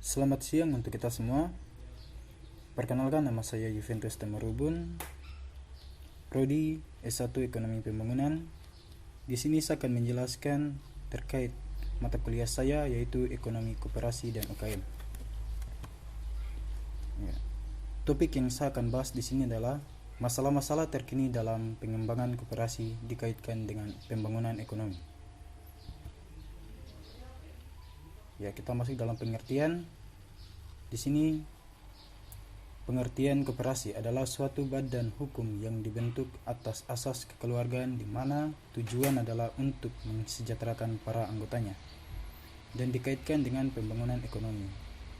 Selamat siang untuk kita semua. Perkenalkan, nama saya Juventus Tamarubun, Prodi S1 Ekonomi Pembangunan. Di sini saya akan menjelaskan terkait mata kuliah saya, yaitu Ekonomi Koperasi dan UKM. Topik yang saya akan bahas di sini adalah masalah-masalah terkini dalam pengembangan koperasi dikaitkan dengan pembangunan ekonomi. Kita masuk dalam pengertian. Di sini pengertian koperasi adalah suatu badan hukum yang dibentuk atas asas kekeluargaan di mana tujuan adalah untuk mensejahterakan para anggotanya dan dikaitkan dengan pembangunan ekonomi.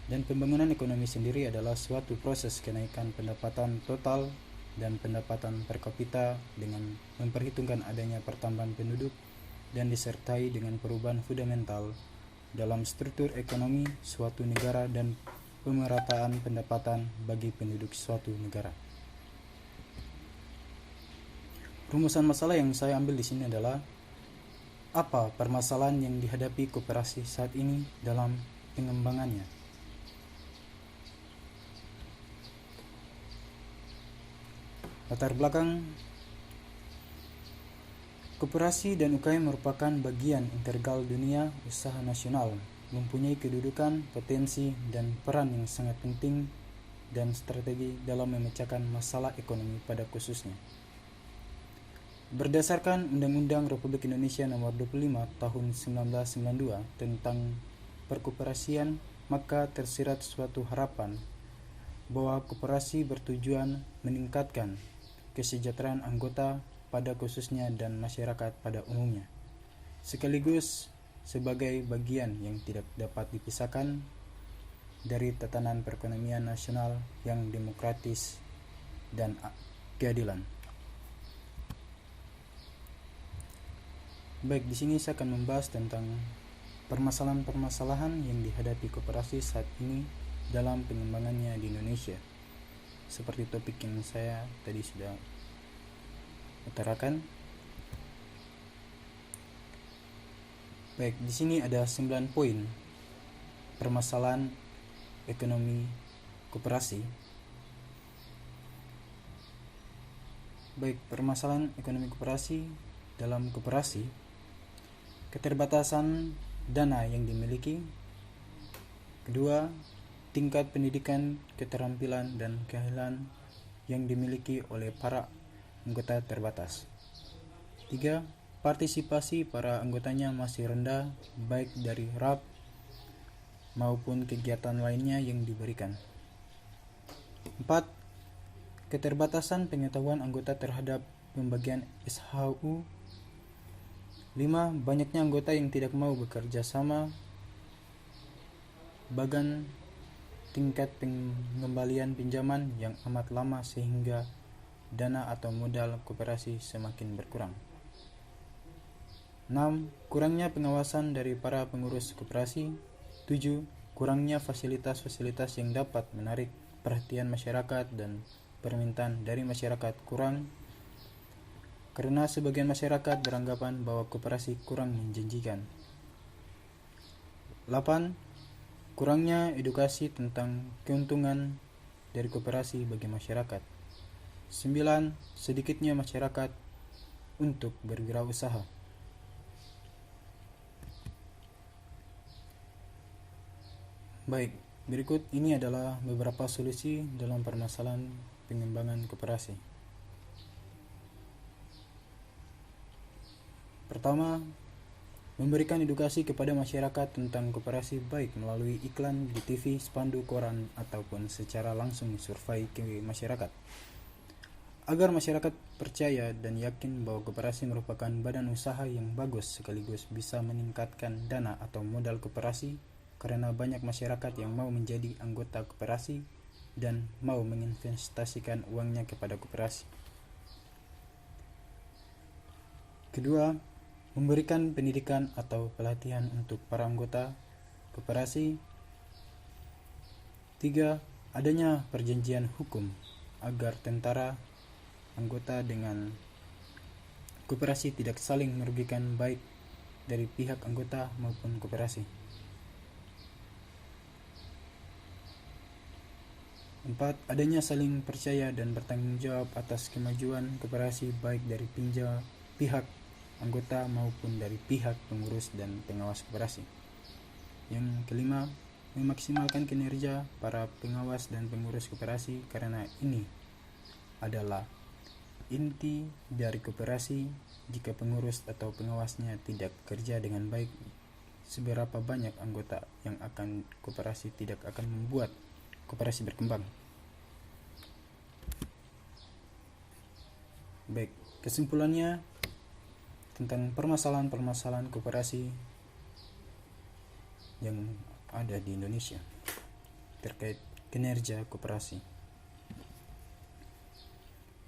Dan pembangunan ekonomi sendiri adalah suatu proses kenaikan pendapatan total dan pendapatan per kapita dengan memperhitungkan adanya pertambahan penduduk dan disertai dengan perubahan fundamental dalam struktur ekonomi suatu negara dan pemerataan pendapatan bagi penduduk suatu negara. Rumusan masalah yang saya ambil di sini adalah apa permasalahan yang dihadapi koperasi saat ini dalam pengembangannya. Latar belakang koperasi dan UKM merupakan bagian integral dunia usaha nasional, mempunyai kedudukan, potensi, dan peran yang sangat penting dan strategi dalam memecahkan masalah ekonomi pada khususnya. Berdasarkan Undang-Undang Republik Indonesia Nomor 25 Tahun 1992 tentang perkoperasian, maka tersirat suatu harapan bahwa koperasi bertujuan meningkatkan kesejahteraan anggota pada khususnya dan masyarakat pada umumnya, sekaligus sebagai bagian yang tidak dapat dipisahkan dari tatanan perekonomian nasional yang demokratis dan keadilan. Baik, di sini saya akan membahas tentang permasalahan-permasalahan yang dihadapi koperasi saat ini dalam pengembangannya di Indonesia. Seperti topik yang saya tadi sudah utarakan. Baik, di sini ada 9 poin permasalahan ekonomi koperasi. Baik, permasalahan ekonomi koperasi dalam koperasi: keterbatasan dana yang dimiliki. Kedua, tingkat pendidikan, keterampilan, dan keahlian yang dimiliki oleh para anggota terbatas. 3. Partisipasi para anggotanya masih rendah, baik dari RAP maupun kegiatan lainnya yang diberikan. 4. Keterbatasan pengetahuan anggota terhadap pembagian SHU. 5. Banyaknya anggota yang tidak mau bekerja sama. Bahkan tingkat pengembalian pinjaman yang amat lama sehingga dana atau modal koperasi semakin berkurang. 6. Kurangnya pengawasan dari para pengurus koperasi. 7. Kurangnya fasilitas-fasilitas yang dapat menarik perhatian masyarakat dan permintaan dari masyarakat kurang karena sebagian masyarakat beranggapan bahwa koperasi kurang menjanjikan. 8. Kurangnya edukasi tentang keuntungan dari koperasi bagi masyarakat. 9. Sedikitnya masyarakat untuk berwirausaha. Baik, berikut ini adalah beberapa solusi dalam permasalahan pengembangan koperasi. Pertama, memberikan edukasi kepada masyarakat tentang koperasi baik melalui iklan di TV, spanduk, koran, ataupun secara langsung survei ke masyarakat, agar masyarakat percaya dan yakin bahwa koperasi merupakan badan usaha yang bagus sekaligus bisa meningkatkan dana atau modal koperasi karena banyak masyarakat yang mau menjadi anggota koperasi dan mau menginvestasikan uangnya kepada koperasi. Kedua, memberikan pendidikan atau pelatihan untuk para anggota koperasi. 3. Adanya perjanjian hukum agar tentara anggota dengan koperasi tidak saling merugikan baik dari pihak anggota maupun koperasi. 4. Adanya saling percaya dan bertanggung jawab atas kemajuan koperasi baik dari pihak anggota maupun dari pihak pengurus dan pengawas koperasi. Yang kelima, memaksimalkan kinerja para pengawas dan pengurus koperasi karena ini adalah inti dari koperasi. Jika pengurus atau pengawasnya tidak bekerja dengan baik, seberapa banyak anggota yang akan koperasi tidak akan membuat koperasi berkembang. Baik, kesimpulannya tentang permasalahan-permasalahan koperasi yang ada di Indonesia terkait kinerja koperasi.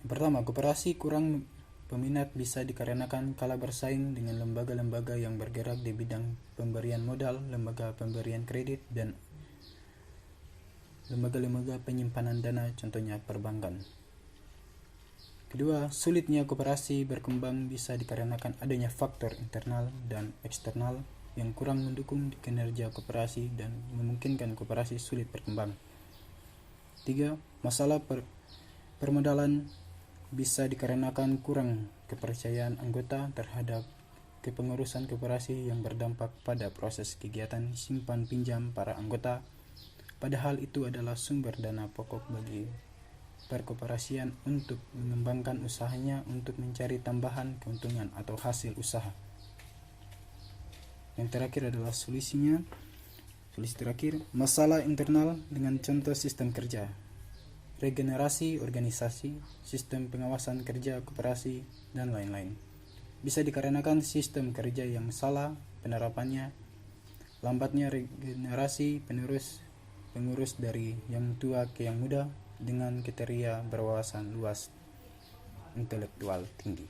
Yang pertama, koperasi kurang peminat bisa dikarenakan kalah bersaing dengan lembaga-lembaga yang bergerak di bidang pemberian modal, lembaga pemberian kredit, dan lembaga-lembaga penyimpanan dana, contohnya perbankan. Kedua, sulitnya koperasi berkembang bisa dikarenakan adanya faktor internal dan eksternal yang kurang mendukung kinerja koperasi dan memungkinkan koperasi sulit berkembang. 3. Masalah permodalan bisa dikarenakan kurang kepercayaan anggota terhadap kepengurusan koperasi yang berdampak pada proses kegiatan simpan pinjam para anggota, padahal itu adalah sumber dana pokok bagi perkoperasian untuk mengembangkan usahanya untuk mencari tambahan keuntungan atau hasil usaha. Yang terakhir adalah solusinya. Solusi terakhir, masalah internal dengan contoh sistem kerja, regenerasi organisasi, sistem pengawasan kerja koperasi, dan lain-lain. Bisa dikarenakan sistem kerja yang salah penerapannya, lambatnya regenerasi pengurus dari yang tua ke yang muda dengan kriteria berwawasan luas intelektual tinggi.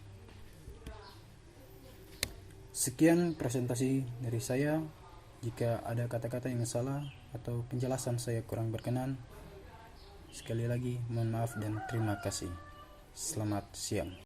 Sekian presentasi dari saya. Jika ada kata-kata yang salah atau penjelasan saya kurang berkenan, sekali lagi mohon maaf dan terima kasih. Selamat siang.